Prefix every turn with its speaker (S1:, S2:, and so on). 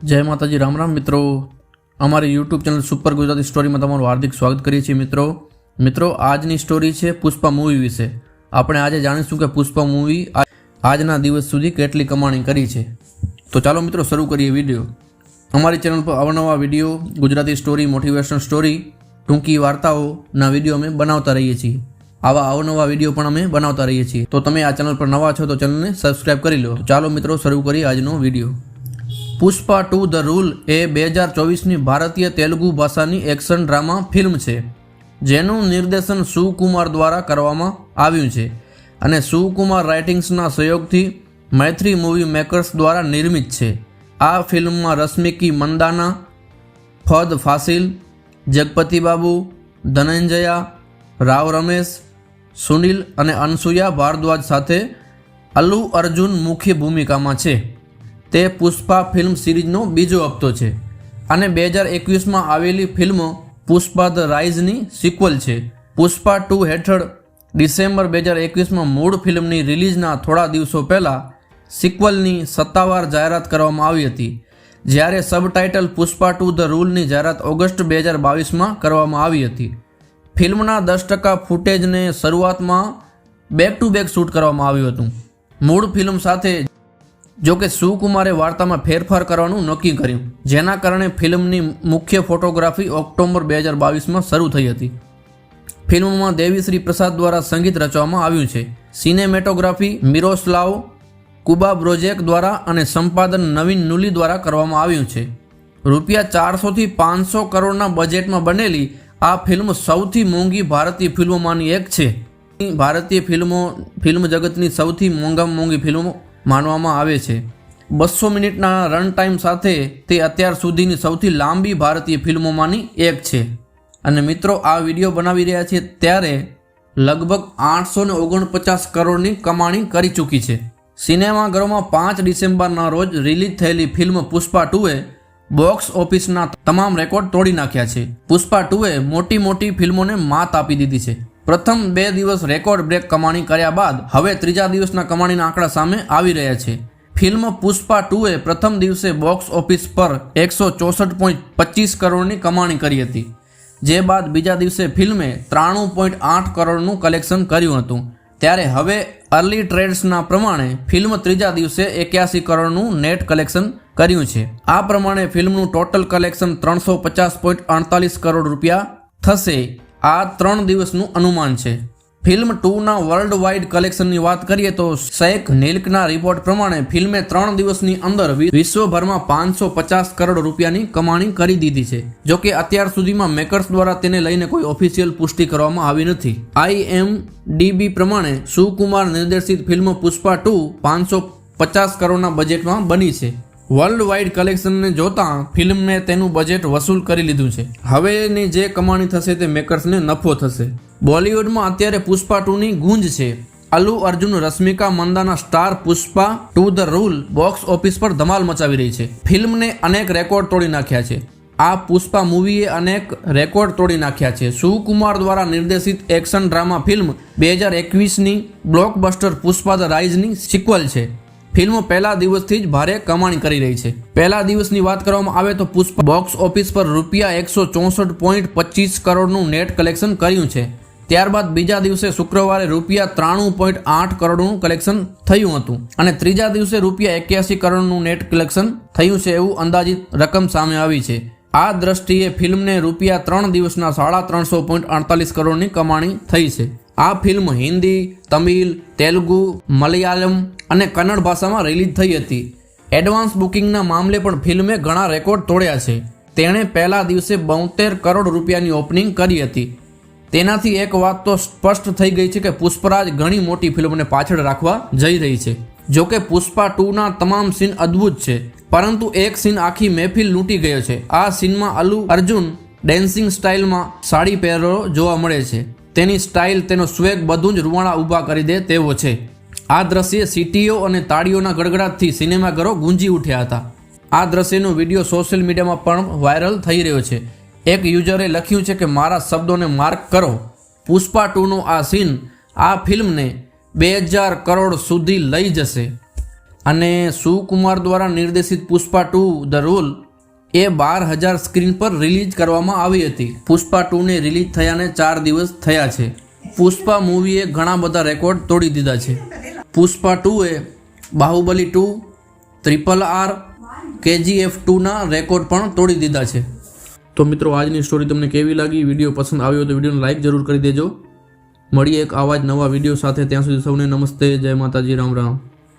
S1: જય માતાજી, રામ રામ મિત્રો. અમારી યુટ્યુબ ચેનલ સુપર ગુજરાતી સ્ટોરીમાં તમારું હાર્દિક સ્વાગત કરીએ છીએ. મિત્રો આજની સ્ટોરી છે પુષ્પા મૂવી વિશે. આપણે આજે જાણીશું કે પુષ્પા મૂવી આજના દિવસ સુધી કેટલી કમાણી કરી છે. તો ચાલો મિત્રો શરૂ કરીએ વિડીયો. અમારી ચેનલ પર અવનવા video, Gujarati story, motivational story, ટૂંકી વાર્તાઓના વિડીયો અમે બનાવતા રહીએ છીએ. આવા અવનવા વિડીયો પણ અમે બનાવતા રહીએ છીએ. તો તમે આ ચેનલ પર નવા છો તો ચેનલને સબસ્ક્રાઇબ કરી લો. ચાલો મિત્રો શરૂ કરીએ આજનો વિડીયો. પુષ્પા 2 ધ રૂલ એ 2024ની ભારતીય તેલુગુ ભાષાની એક્શન ડ્રામા ફિલ્મ છે, જેનું નિર્દેશન સુકુમાર દ્વારા કરવામાં આવ્યું છે અને સુકુમાર રાઇટિંગ્સના સહયોગથી મૈત્રી મૂવી મેકર્સ દ્વારા નિર્મિત છે. આ ફિલ્મમાં રશ્મિકી મંદાના, ફહદ ફાસિલ, જગપતિ બાબુ, ધનંજયા, રાવ રમેશ, સુનિલ અને અનસુયા ભારદ્વાજ સાથે અલ્લુ અર્જુન મુખ્ય ભૂમિકામાં છે. તે પુષ્પા ફિલ્મ સિરીઝનો બીજો હપ્તો છે અને 2021માં આવેલી ફિલ્મ પુષ્પા ધ રાઇઝની સિક્વલ છે. પુષ્પા 2 હેઠળ ડિસેમ્બર 2021માં મૂળ ફિલ્મની રિલીઝના થોડા દિવસો પહેલાં સિક્વલની સત્તાવાર જાહેરાત કરવામાં આવી હતી, જ્યારે સબટાઇટલ પુષ્પા 2 ધ રૂલની જાહેરાત ઓગસ્ટ 2022માં કરવામાં આવી હતી. ફિલ્મના 10% ફૂટેજને શરૂઆતમાં બેક ટુ બેક શૂટ કરવામાં આવ્યું હતું. મૂળ ફિલ્મ સાથે જોકે સુકુમારે વાર્તામાં ફેરફાર કરવાનું નક્કી કર્યું, જેના કારણે ફિલ્મની મુખ્ય ફોટોગ્રાફી ઓક્ટોબર 2022માં શરૂ થઈ હતી. ફિલ્મમાં દેવીશ્રી પ્રસાદ દ્વારા સંગીત રચવામાં આવ્યું છે. સિનેમેટોગ્રાફી મિરોસ્લાવ કુબાબ્રોજેક દ્વારા અને સંપાદન નવીન નુલી દ્વારા કરવામાં આવ્યું છે. રૂપિયા 400 થી 500 કરોડના બજેટમાં બનેલી આ ફિલ્મ સૌથી મોંઘી ભારતીય ફિલ્મોમાંની એક છે. ભારતીય ફિલ્મ જગતની સૌથી મોંઘામાં મોંઘી ફિલ્મો માનવામાં આવે છે. 200 મિનિટના રન ટાઈમ સાથે તે અત્યાર સુધીની સૌથી લાંબી ભારતીય ફિલ્મોમાંની એક છે. અને મિત્રો, આ વિડીયો બનાવી રહ્યા છે ત્યારે લગભગ 849 કરોડની કમાણી કરી ચૂકી છે. સિનેમાઘરોમાં 5 ડિસેમ્બરના રોજ રિલીઝ થયેલી ફિલ્મ પુષ્પા 2એ બોક્સ ઓફિસના તમામ રેકોર્ડ તોડી નાખ્યા છે. પુષ્પા 2એ મોટી ફિલ્મોને માત આપી દીધી છે. પ્રથમ 2 દિવસ રેકોર્ડ બ્રેક કમાણી કર્યા બાદ હવે ત્રીજા દિવસના કમાણીના આંકડા સામે આવી રહ્યા છે. ફિલ્મ પુષ્પા 2એ પ્રથમ દિવસે બોક્સ ઓફિસ પર 164.25 કરોડની કમાણી કરી હતી, જે બાદ બીજા દિવસે ફિલ્મે 93.8 કરોડનું કલેક્શન કર્યું હતું. ત્યારે હવે અર્લી ટ્રેડ્સના પ્રમાણે ફિલ્મ ત્રીજા દિવસે 81 કરોડનું નેટ કલેક્શન કર્યું છે. આ પ્રમાણે ફિલ્મનું ટોટલ કલેક્શન 350.48 કરોડ રૂપિયા થશે. આ 3 દિવસનું અનુમાન છે. ફિલ્મ 2ના વર્લ્ડ વાઇડ કલેક્શનની વાત કરીએ તો શેખ નિલ્કના રિપોર્ટ પ્રમાણે ફિલ્મે 3 દિવસની અંદર વિશ્વભરમાં 550 કરોડ રૂપિયાની કમાણી કરી દીધી છે. જોકે અત્યાર સુધીમાં મેકર્સ દ્વારા તેને લઈને કોઈ ઓફિશિયલ પુષ્ટિ કરવામાં આવી નથી. IMDb પ્રમાણે સુકુમાર નિર્દેશિત ફિલ્મ પુષ્પા 2 550 કરોડના બજેટમાં બની છે. વર્લ્ડ વાઇડ કલેક્શનને જોતાં ફિલ્મને તેનું બજેટ વસૂલ કરી લીધું છે. હવેની જે કમાણી થશે તે મેકર્સને નફો થશે. બોલિવૂડમાં અત્યારે પુષ્પા 2ની ગુંજ છે. Allu Arjun, Rashmika Mandhana star Pushpa 2 the rule box office પર ધમાલ મચાવી રહી છે. ફિલ્મને અનેક રેકોર્ડ તોડી નાખ્યા છે. આ પુષ્પા મૂવીએ અનેક રેકોર્ડ તોડી નાખ્યા છે. સુકુમાર દ્વારા નિર્દેશિત એક્શન ડ્રામા ફિલ્મ 2021ની બ્લોકબસ્ટર પુષ્પા ધ રાઇઝની સિક્વલ છે. ફિલ્મ પહેલા દિવસથી જ ભારે કમાણી કરી રહી છે. પહેલા દિવસની વાત કરવામાં આવે તો પુષ્પા બોક્સ ઓફિસ પર રૂપિયા 164.25 કરોડનું નેટ કલેક્શન કર્યું છે. ત્યારબાદ બીજા દિવસે શુક્રવારે રૂપિયા 93.8 કરોડનું કલેક્શન થયું હતું અને ત્રીજા દિવસે રૂપિયા 81 કરોડનું નેટ કલેક્શન થયું છે એવું અંદાજિત રકમ સામે આવી છે. આ દ્રષ્ટિએ ફિલ્મને રૂપિયા 3 દિવસના 350.48 કરોડની કમાણી થઈ છે. આ ફિલ્મ હિન્દી, તમિલ, તેલુગુ, મલયાલમ અને કન્નડ ભાષામાં રિલીઝ થઈ હતી. એડવાન્સ બુકિંગના મામલે પણ ફિલ્મે ઘણા રેકોર્ડ તોડ્યા છે. તેણે પહેલા દિવસે 72 કરોડ રૂપિયાની ઓપનિંગ કરી હતી. તેનાથી એક વાત તો સ્પષ્ટ થઈ ગઈ છે કે પુષ્પરાજ ઘણી મોટી ફિલ્મને પાછળ રાખવા જઈ રહી છે. જોકે પુષ્પા 2ના તમામ સીન અદ્ભુત છે, પરંતુ એક સીન આખી મહેફિલ લૂંટી ગયો છે. આ સીનમાં અલ્લુ અર્જુન ડેન્સિંગ સ્ટાઇલમાં સાડી પહેરેલો જોવા મળે છે. તેની સ્ટાઇલ, તેનો સ્વેગ બધું જ રૂવાણા ઊભા કરી દે તેવો છે. આ દ્રશ્ય સીટીઓ અને તાળીઓના ગડગડાટથી સિનેમાઘરો ગુંજી ઉઠ્યા હતા. આ દ્રશ્યનો વિડીયો સોશિયલ મીડિયામાં પણ વાયરલ થઈ રહ્યો છે. એક યુઝરે લખ્યું છે કે મારા શબ્દોને માર્ક કરો, પુષ્પા 2નો આ સીન આ ફિલ્મને 2000 કરોડ સુધી લઈ જશે. અને સુકુમાર દ્વારા નિર્દેશિત Pushpa 2 the rule A 12,000 screen પર રિલીઝ કરવામાં આવી હતી. પુષ્પા 2ને રિલીઝ થયાને 4 દિવસ થયા છે. પુષ્પા મૂવીએ ઘણા બધા રેકોર્ડ તોડી દીધા છે. પુષ્પા 2એ બાહુબલી 2, RRR, KGF 2ના રેકોર્ડ પણ તોડી દીધા છે. તો મિત્રો આજની સ્ટોરી તમને કેવી લાગી? વિડીયો પસંદ આવ્યો તો વિડીયોને લાઇક જરૂર કરી દેજો. મળીએ એક આવા જ નવા વિડીયો સાથે. ત્યાં સુધી સૌને નમસ્તે, જય માતાજી, રામ રામ.